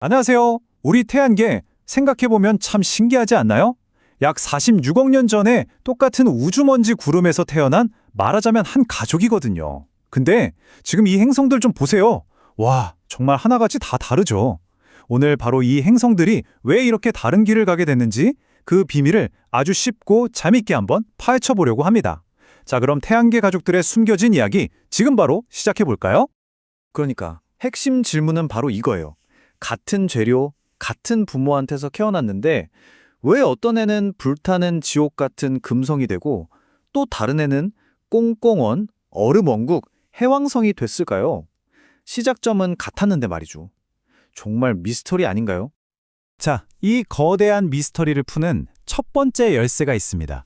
안녕하세요. 우리 태양계 생각해보면 참 신기하지 않나요? 약 46억 년 전에 똑같은 우주먼지 구름에서 태어난 말하자면 한 가족이거든요. 근데 지금 이 행성들 좀 보세요. 와, 정말 하나같이 다 다르죠. 오늘 바로 이 행성들이 왜 이렇게 다른 길을 가게 됐는지 그 비밀을 아주 쉽고 재밌게 한번 파헤쳐 보려고 합니다. 자, 그럼 태양계 가족들의 숨겨진 이야기 지금 바로 시작해 볼까요? 그러니까 핵심 질문은 바로 이거예요. 같은 재료, 같은 부모한테서 태어났는데 왜 어떤 애는 불타는 지옥 같은 금성이 되고 또 다른 애는 꽁꽁언, 얼음왕국, 해왕성이 됐을까요? 시작점은 같았는데 말이죠. 정말 미스터리 아닌가요? 자, 이 거대한 미스터리를 푸는 첫 번째 열쇠가 있습니다.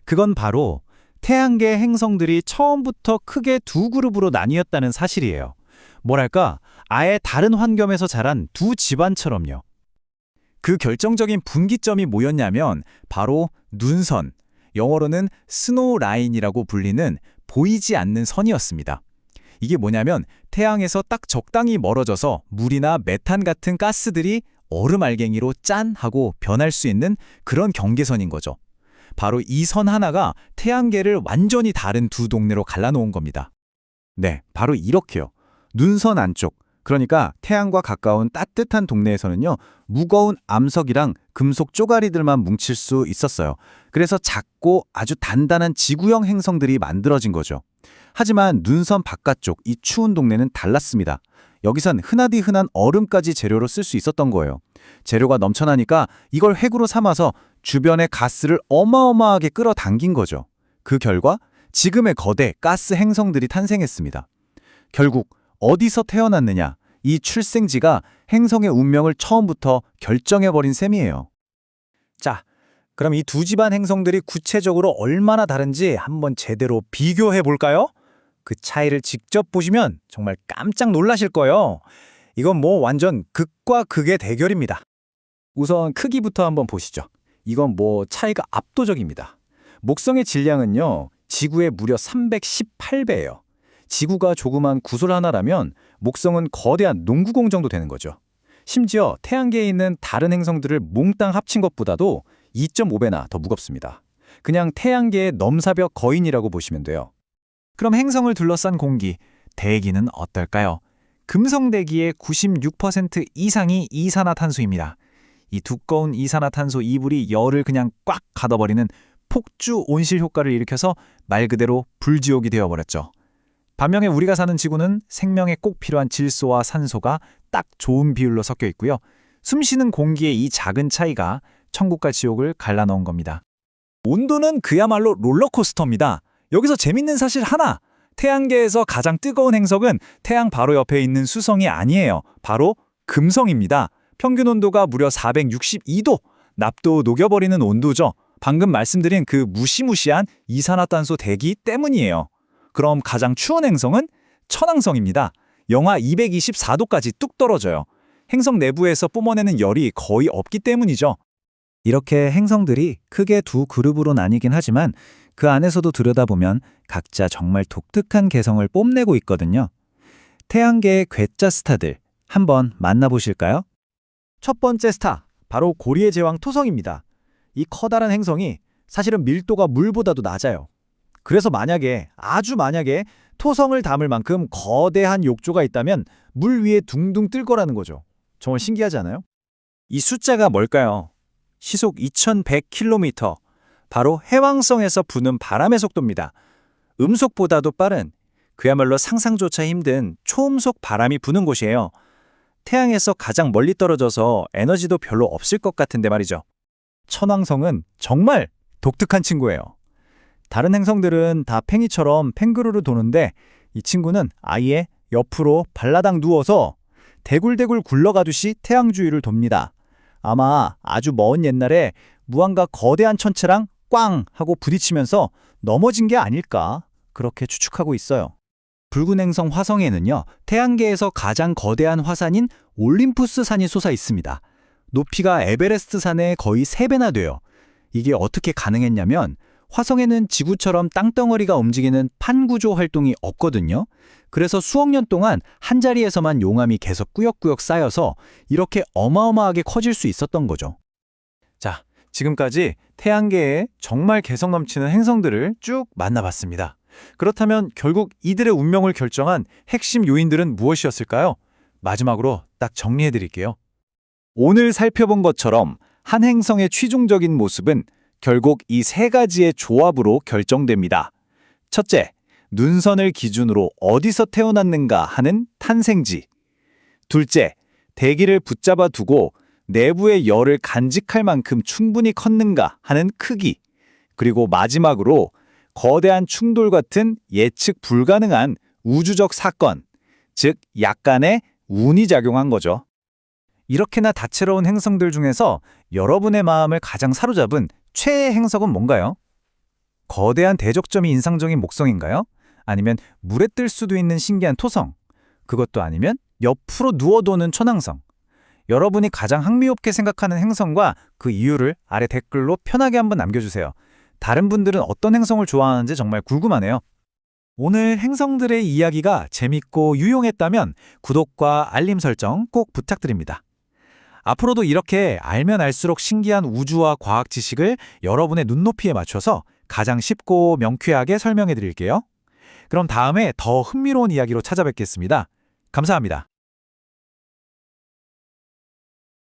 그건 바로 태양계 행성들이 처음부터 크게 두 그룹으로 나뉘었다는 사실이에요. 뭐랄까, 아예 다른 환경에서 자란 두 집안처럼요. 그 결정적인 분기점이 뭐였냐면 바로 눈선, 영어로는 스노우 라인이라고 불리는 보이지 않는 선이었습니다. 이게 뭐냐면 태양에서 딱 적당히 멀어져서 물이나 메탄 같은 가스들이 얼음 알갱이로 짠 하고 변할 수 있는 그런 경계선인 거죠. 바로 이 선 하나가 태양계를 완전히 다른 두 동네로 갈라놓은 겁니다. 네, 바로 이렇게요. 눈선 안쪽, 그러니까 태양과 가까운 따뜻한 동네에서는요, 무거운 암석이랑 금속 쪼가리들만 뭉칠 수 있었어요. 그래서 작고 아주 단단한 지구형 행성들이 만들어진 거죠. 하지만 눈선 바깥쪽 이 추운 동네는 달랐습니다. 여기선 흔하디 흔한 얼음까지 재료로 쓸 수 있었던 거예요. 재료가 넘쳐나니까 이걸 핵으로 삼아서 주변의 가스를 어마어마하게 끌어당긴 거죠. 그 결과 지금의 거대 가스 행성들이 탄생했습니다. 결국 어디서 태어났느냐, 이 출생지가 행성의 운명을 처음부터 결정해버린 셈이에요. 자, 그럼 이 두 집안 행성들이 구체적으로 얼마나 다른지 한번 제대로 비교해 볼까요? 그 차이를 직접 보시면 정말 깜짝 놀라실 거예요. 이건 뭐 완전 극과 극의 대결입니다. 우선 크기부터 한번 보시죠. 이건 뭐 차이가 압도적입니다. 목성의 질량은요, 지구의 무려 318배예요. 지구가 조그만 구슬 하나라면 목성은 거대한 농구공 정도 되는 거죠. 심지어 태양계에 있는 다른 행성들을 몽땅 합친 것보다도 2.5배나 더 무겁습니다. 그냥 태양계의 넘사벽 거인이라고 보시면 돼요. 그럼 행성을 둘러싼 공기, 대기는 어떨까요? 금성 대기의 96% 이상이 이산화탄소입니다. 이 두꺼운 이산화탄소 이불이 열을 그냥 꽉 가둬버리는 폭주 온실 효과를 일으켜서 말 그대로 불지옥이 되어버렸죠. 반면에 우리가 사는 지구는 생명에 꼭 필요한 질소와 산소가 딱 좋은 비율로 섞여 있고요. 숨쉬는 공기의 이 작은 차이가 천국과 지옥을 갈라놓은 겁니다. 온도는 그야말로 롤러코스터입니다. 여기서 재밌는 사실 하나! 태양계에서 가장 뜨거운 행성은 태양 바로 옆에 있는 수성이 아니에요. 바로 금성입니다. 평균 온도가 무려 462도! 납도 녹여버리는 온도죠. 방금 말씀드린 그 무시무시한 이산화탄소 대기 때문이에요. 그럼 가장 추운 행성은 천왕성입니다. 영하 224도까지 뚝 떨어져요. 행성 내부에서 뿜어내는 열이 거의 없기 때문이죠. 이렇게 행성들이 크게 두 그룹으로 나뉘긴 하지만 그 안에서도 들여다보면 각자 정말 독특한 개성을 뽐내고 있거든요. 태양계의 괴짜 스타들 한번 만나보실까요? 첫 번째 스타, 바로 고리의 제왕 토성입니다. 이 커다란 행성이 사실은 밀도가 물보다도 낮아요. 그래서 아주 만약에 토성을 담을 만큼 거대한 욕조가 있다면 물 위에 둥둥 뜰 거라는 거죠. 정말 신기하지 않아요? 이 숫자가 뭘까요? 시속 2100km, 바로 해왕성에서 부는 바람의 속도입니다. 음속보다도 빠른, 그야말로 상상조차 힘든 초음속 바람이 부는 곳이에요. 태양에서 가장 멀리 떨어져서 에너지도 별로 없을 것 같은데 말이죠. 천왕성은 정말 독특한 친구예요. 다른 행성들은 다 팽이처럼 팽그르르 도는데 이 친구는 아예 옆으로 발라당 누워서 대굴대굴 굴러가듯이 태양 주위를 돕니다. 아마 아주 먼 옛날에 무언가 거대한 천체랑 꽝 하고 부딪히면서 넘어진 게 아닐까 그렇게 추측하고 있어요. 붉은 행성 화성에는요, 태양계에서 가장 거대한 화산인 올림푸스 산이 솟아 있습니다. 높이가 에베레스트 산의 거의 3배나 돼요. 이게 어떻게 가능했냐면 화성에는 지구처럼 땅덩어리가 움직이는 판구조 활동이 없거든요. 그래서 수억 년 동안 한 자리에서만 용암이 계속 꾸역꾸역 쌓여서 이렇게 어마어마하게 커질 수 있었던 거죠. 자, 지금까지 태양계에 정말 개성 넘치는 행성들을 쭉 만나봤습니다. 그렇다면 결국 이들의 운명을 결정한 핵심 요인들은 무엇이었을까요? 마지막으로 딱 정리해 드릴게요. 오늘 살펴본 것처럼 한 행성의 최종적인 모습은 결국 이 세 가지의 조합으로 결정됩니다. 첫째, 눈선을 기준으로 어디서 태어났는가 하는 탄생지. 둘째, 대기를 붙잡아 두고 내부의 열을 간직할 만큼 충분히 컸는가 하는 크기. 그리고 마지막으로 거대한 충돌 같은 예측 불가능한 우주적 사건, 즉 약간의 운이 작용한 거죠. 이렇게나 다채로운 행성들 중에서 여러분의 마음을 가장 사로잡은 최애 행성은 뭔가요? 거대한 대적점이 인상적인 목성인가요? 아니면 물에 뜰 수도 있는 신기한 토성? 그것도 아니면 옆으로 누워도는 천왕성? 여러분이 가장 흥미롭게 생각하는 행성과 그 이유를 아래 댓글로 편하게 한번 남겨주세요. 다른 분들은 어떤 행성을 좋아하는지 정말 궁금하네요. 오늘 행성들의 이야기가 재밌고 유용했다면 구독과 알림 설정 꼭 부탁드립니다. 앞으로도 이렇게 알면 알수록 신기한 우주와 과학 지식을 여러분의 눈높이에 맞춰서 가장 쉽고 명쾌하게 설명해 드릴게요. 그럼 다음에 더 흥미로운 이야기로 찾아뵙겠습니다. 감사합니다.